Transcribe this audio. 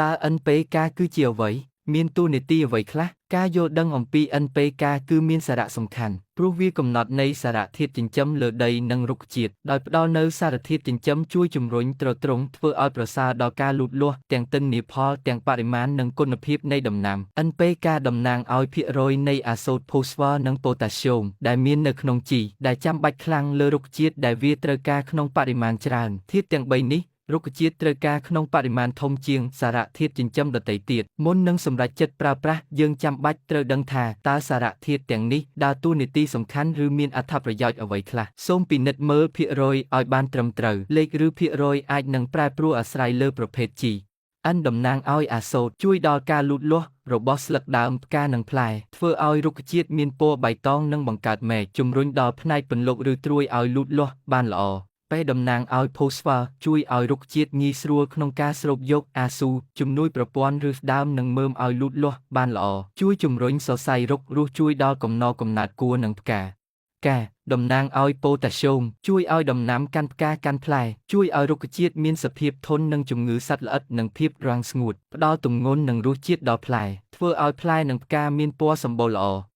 តើ NPK គឺជាអ្វីមានតួនាទីអ្វីខ្លះការយល់ដឹងអំពី NPK គឺមានសារៈសំខាន់ព្រោះវាកំណត់នៃសារធាតុចិញ្ចឹមលើដីនិងរុក្ខជាតិដោយផ្ដល់នូវសារធាតុចិញ្ចឹមជួយជំរុញទ្រទ្រង់ធ្វើឲ្យប្រសើរដល់ការលូតលាស់ទាំងទិន្នផលទាំងបរិមាណនិងគុណភាពនៃដំណាំ NPK តំណាងឲ្យភាគរយនៃអាសូតផូស្វ័រនិងប៉ូតាស្យូមដែលមាននៅក្នុងជីដែលចាំបាច់ខ្លាំងលើរុក្ខជាតិដែលវាត្រូវការក្នុងបរិមាណច្រើនធាតុទាំង3នេះរុក្ខជាតិត្រូវការក្នុងបរិមាណធំជាងសារធាតុចិញ្ចឹមដទៃទៀតមុននឹងសម្រេចចិត្តប្រើប្រាស់យើងចាំបាច់ត្រូវដឹងថាតើសារធាតុទាំងនេះដើរតួនាទីសំខាន់ឬមានអត្ថប្រយោជន៍អ្វីខ្លះសូមពិនិត្យមើលភាគរយឲ្យបានត្រឹមត្រូវលេខឬភាគរយអាចនឹងប្រែប្រួលអាស្រ័យលើប្រភេទជី N តំណាងឲ្យអាសូតជួយដល់ការលូតលាស់របស់ស្លឹកដើមផ្កានិងផ្លែធ្វើឲ្យរុក្ខជាតិមានពណ៌បៃតងនិងបង្កើតមែកជំរុញដល់ផ្នែកពន្លកឬត្រួយឲ្យលូតលាស់បានល្អពេលតំណាងឲ្យផូស្វ័រជួយឲ្យរុក្ខជាតិងាយស្រួលក្នុងការស្រូបយកអាស៊ូជំនួយប្រព័ន្ធឫសដើមនិងមើមឲ្យលូតលាស់បានល្អជួយជំរុញសរសៃរុក្ខរស់ជួយដល់កំណកំណាត់គួរនិងផ្កាតំណាងឲ្យប៉ូតាស្យូមជួយឲ្យដំណាំកាន់ផ្កាកាន់ផ្លែជួយឲ្យរុក្ខជាតិមានសភាពធន់នឹងជំងឺសត្វល្អិតនិងភាពរាំងស្ងួតផ្ដល់ទម្ងន់និងរសជាតិដល់ផ្លែធ្វើឲ្យផ្លែនិងផ្កាមានពណ៌សម្បុរល្អ